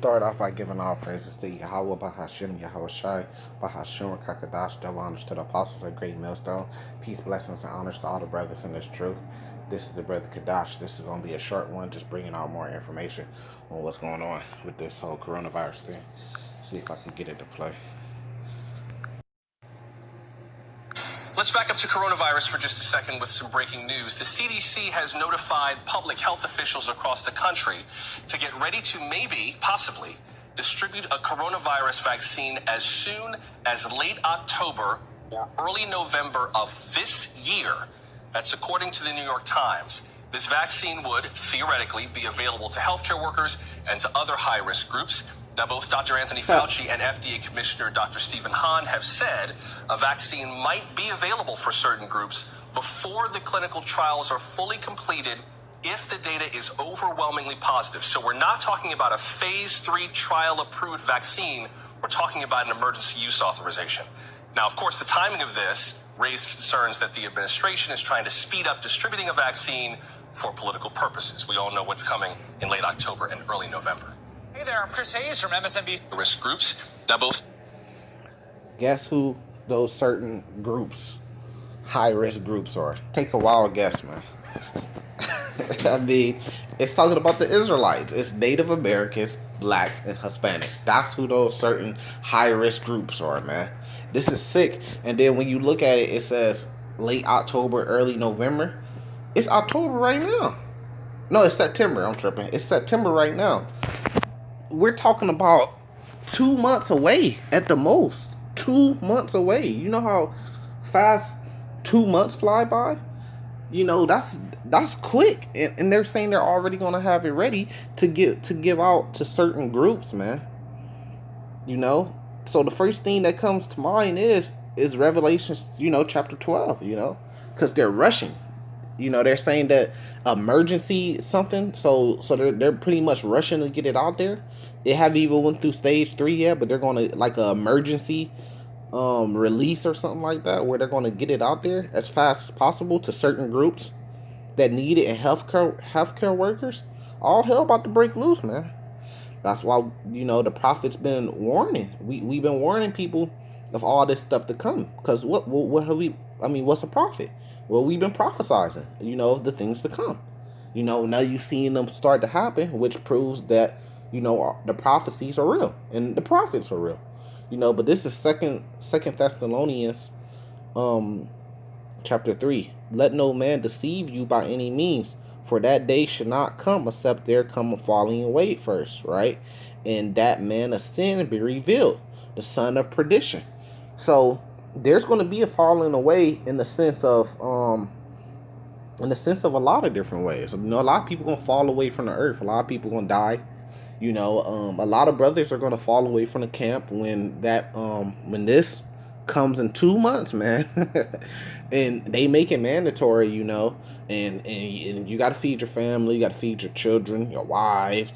Start off by giving all praises to Yahweh Bahashim, Yahweh Shai, Bahashim, Kakadash, double honors to the apostles of Great Millstone. Peace, blessings, and honors to all the brothers in this truth. This is the brother Kadash. This is going to be a short one, just bringing out more information on what's going on with this whole coronavirus thing. See if I can get it to play. Let's back up to coronavirus for just a second with some breaking news. The CDC has notified public health officials across the country to get ready to possibly, distribute a coronavirus vaccine as soon as late October, early November of this year. That's according to the New York Times. This vaccine would theoretically be available to healthcare workers and to other high-risk groups. Now, both Dr. Anthony Fauci and FDA Commissioner Dr. Stephen Hahn have said a vaccine might be available for certain groups before the clinical trials are fully completed if the data is overwhelmingly positive. So we're not talking about a phase 3 trial-approved vaccine. We're talking about an emergency use authorization. Now, of course, the timing of this raised concerns that the administration is trying to speed up distributing a vaccine for political purposes. We all know what's coming in late October and early November. Hey there, I'm Chris Hayes from MSNBC. Risk groups that both. Guess who those certain groups, high-risk groups are? Take a wild guess, man. I mean, it's talking about the Israelites. It's Native Americans, blacks, and Hispanics. That's who those certain high-risk groups are, man. This is sick. And then when you look at it, it says late October, early November. It's October right now. No, it's September. I'm tripping. It's September right now. We're talking about 2 months away at the most. 2 months away. You know how fast 2 months fly by? You know, that's quick. And they're saying they're already going to have it ready to give out to certain groups, man. You know? So the first thing that comes to mind is Revelation, chapter 12, because they're rushing. They're saying that emergency something, so they're pretty much rushing to get it out there. They haven't even went through stage 3 yet, but they're going to like an emergency release or something like that, where they're going to get it out there as fast as possible to certain groups that need it, and healthcare workers. All hell about to break loose, man. That's why the prophet's been warning. We've been warning people of all this stuff to come. Because what have we? I mean, what's a prophet? Well, we've been prophesizing, of the things to come. Now you've seen them start to happen, which proves that, the prophecies are real and the prophets are real. But this is Second Thessalonians, chapter 3. Let no man deceive you by any means, for that day should not come except there come a falling away first, right? And that man of sin be revealed, the son of perdition. So there's going to be a falling away in the sense of a lot of different ways. A lot of people going to fall away from the earth. A lot of people going to die. A lot of brothers are going to fall away from the camp when this comes in 2 months, man. And they make it mandatory, and you got to feed your family, you got to feed your children, your wives,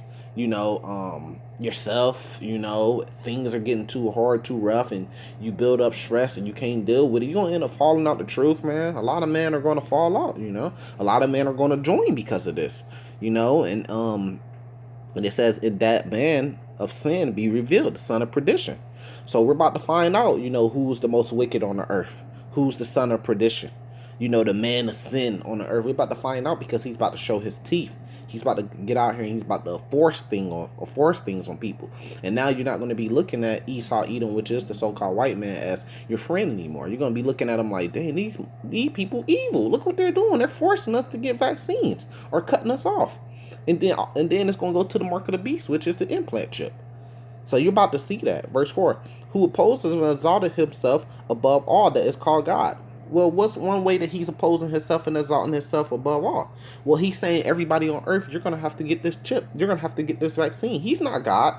yourself. Things are getting too hard, too rough, and you build up stress and you can't deal with it. You're going to end up falling out the truth, man. A lot of men are going to fall out, a lot of men are going to join because of this, and it says, in that man of sin be revealed, the son of perdition. So we're about to find out, who's the most wicked on the earth, who's the son of perdition, the man of sin on the earth. We're about to find out because he's about to show his teeth. He's about to get out here and he's about to force things on people. And now you're not going to be looking at Esau, Edom, which is the so-called white man, as your friend anymore. You're going to be looking at them like, dang, these people evil. Look what they're doing. They're forcing us to get vaccines or cutting us off. And then it's going to go to the mark of the beast, which is the implant chip. So you're about to see that. Verse 4, who opposes and exalted himself above all that is called God. Well, what's one way that he's opposing himself and exalting himself above all? Well, he's saying everybody on earth, you're going to have to get this chip. You're going to have to get this vaccine. He's not God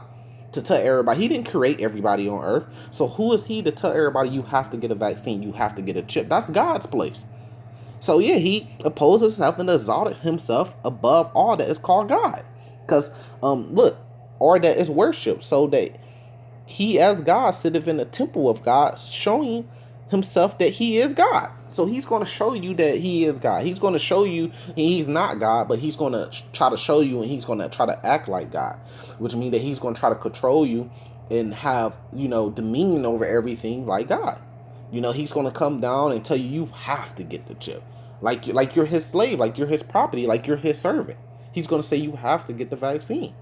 to tell everybody. He didn't create everybody on earth. So who is he to tell everybody you have to get a vaccine? You have to get a chip. That's God's place. So yeah, he opposes himself and exalted himself above all that is called God. Because, or that is worship. So that he as God sitteth in the temple of God, showing himself that he is God. So he's going to show you that he is God. He's going to show you he's not God, but he's going to try to show you, and he's going to try to act like God, which means that he's going to try to control you and have, dominion over everything like God. He's going to come down and tell you you have to get the chip. Like you're his slave, like you're his property, like you're his servant. He's going to say you have to get the vaccine.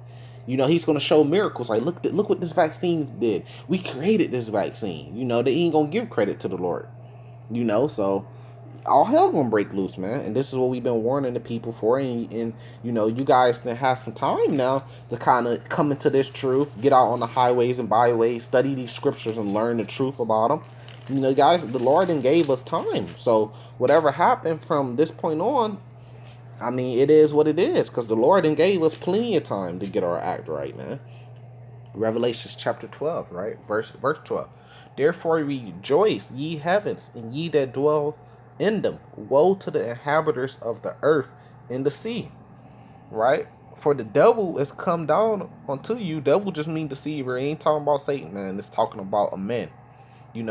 He's going to show miracles like, look what this vaccine did. We created this vaccine. They ain't going to give credit to the Lord. So all hell gonna break loose, man. And this is what we've been warning the people for. And you guys can have some time now to kind of come into this truth, get out on the highways and byways, study these scriptures and learn the truth about them. Guys, the Lord then gave us time. So whatever happened from this point on, I mean, it is what it is, because the Lord then gave us plenty of time to get our act right, man. Revelations chapter 12, right? Verse 12. Therefore rejoice, ye heavens, and ye that dwell in them. Woe to the inhabitants of the earth and the sea. Right? For the devil is come down unto you. Devil just mean deceiver. It ain't talking about Satan, man. It's talking about a man.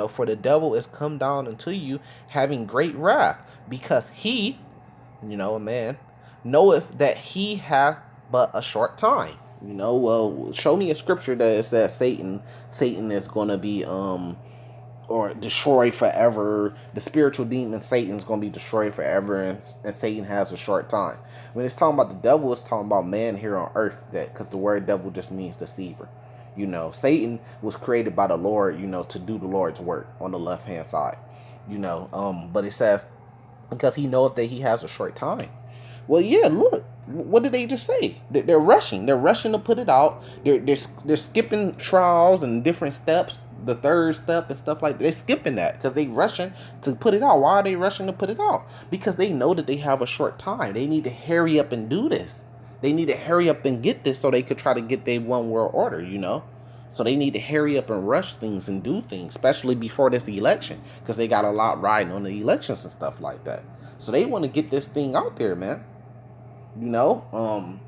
For the devil is come down unto you, having great wrath, because he, a man, knoweth that he hath but a short time. Well, show me a scripture that it says Satan is going to be or destroyed forever. The spiritual demon Satan's going to be destroyed forever, and Satan has a short time. When it's talking about the devil, it's talking about man here on earth, that because the word devil just means deceiver. Satan was created by the Lord, to do the Lord's work on the left hand side. But it says because he knoweth that he has a short time. Well, yeah, look, what did they just say? They're rushing. They're rushing to put it out. They're skipping trials and different steps, the third step and stuff like that. They're skipping that because they rushing to put it out. Why are they rushing to put it out? Because they know that they have a short time. They need to hurry up and do this. They need to hurry up and get this so they could try to get their one world order, So they need to hurry up and rush things and do things, especially before this election, because they got a lot riding on the elections and stuff like that. So they want to get this thing out there, man. And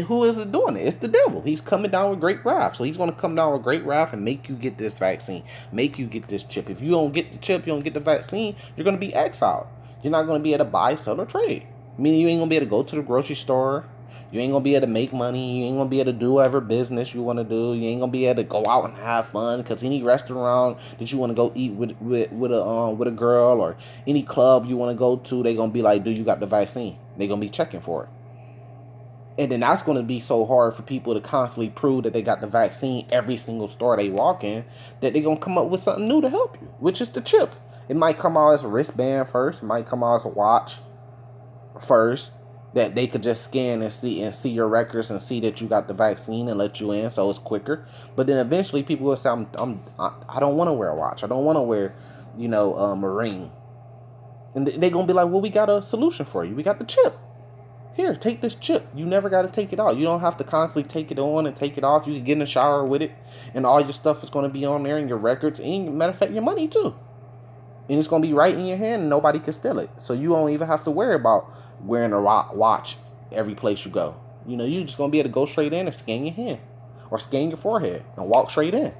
who is it doing it? It's the devil. He's coming down with great wrath. So he's going to come down with great wrath and make you get this vaccine, make you get this chip. If you don't get the chip, you don't get the vaccine, you're going to be exiled. You're not going to be able to buy, sell, or trade. Meaning you ain't going to be able to go to the grocery store. You ain't going to be able to make money. You ain't going to be able to do whatever business you want to do. You ain't going to be able to go out and have fun, because any restaurant that you want to go eat with a girl, or any club you want to go to, they going to be like, do you got the vaccine? They going to be checking for it. And then that's going to be so hard for people to constantly prove that they got the vaccine every single store they walk in, that they're going to come up with something new to help you, which is the chip. It might come out as a wristband first. It might come out as a watch first, that they could just scan and see your records and see that you got the vaccine and let you in, so it's quicker. But then eventually people will say, I don't want to wear a watch. I don't want to wear, a ring. And they're going to be like, well, we got a solution for you. We got the chip. Here, take this chip. You never got to take it out. You don't have to constantly take it on and take it off. You can get in the shower with it, and all your stuff is going to be on there, and your records, and matter of fact, your money too. And it's going to be right in your hand, and nobody can steal it. So you don't even have to worry about wearing a watch every place you go. You're just going to be able to go straight in and scan your hand, or scan your forehead and walk straight in.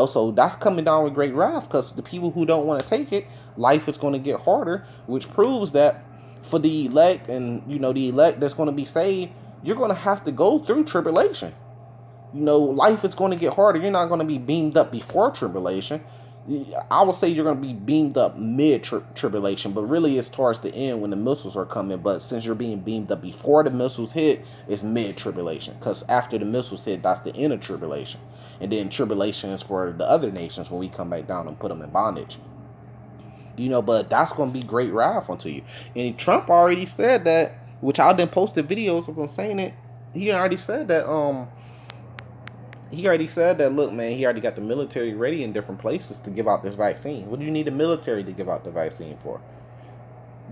So that's coming down with great wrath, because the people who don't want to take it, life is going to get harder, which proves that for the elect and, the elect that's going to be saved, you're going to have to go through tribulation. Life is going to get harder. You're not going to be beamed up before tribulation. I would say you're going to be beamed up mid-tribulation, but really it's towards the end when the missiles are coming. But since you're being beamed up before the missiles hit, it's mid-tribulation. Because after the missiles hit, that's the end of tribulation. And then tribulation is for the other nations when we come back down and put them in bondage. But that's going to be great wrath unto you. And Trump already said that, which I then posted videos of him saying it. He already said that, look, man, he already got the military ready in different places to give out this vaccine. What do you need the military to give out the vaccine for?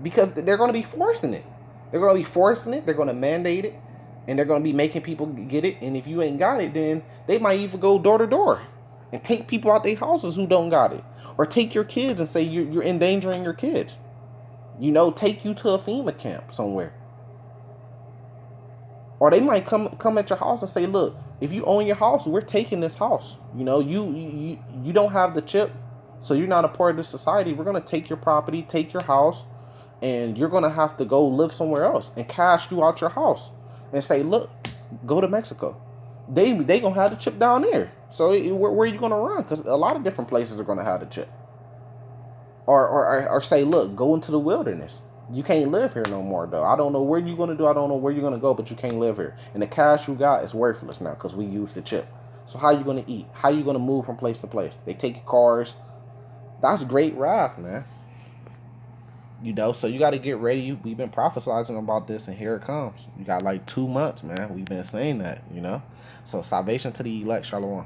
Because they're going to be forcing it. They're going to be forcing it. They're going to mandate it. And they're going to be making people get it. And if you ain't got it, then they might even go door to door and take people out their houses who don't got it. Or take your kids and say you're endangering your kids. Take you to a FEMA camp somewhere. Or they might come at your house and say, look, if you own your house, we're taking this house. You don't have the chip. So you're not a part of this society. We're gonna take your property, take your house, and you're gonna have to go live somewhere else and cash you out your house and say, look, go to Mexico. They gonna have the chip down there. So where are you gonna run? Because a lot of different places are gonna have the chip. Or say, look, go into the wilderness. You can't live here no more, though. I don't know where you're gonna do. I don't know where you're gonna go, but you can't live here. And the cash you got is worthless now because we use the chip. So how you gonna eat? How you gonna move from place to place? They take your cars. That's great wrath, man. You know, so you got to get ready. We've been prophesizing about this, and here it comes. You got like 2 months, man. We've been saying that, you know. So salvation to the elect, Shalom.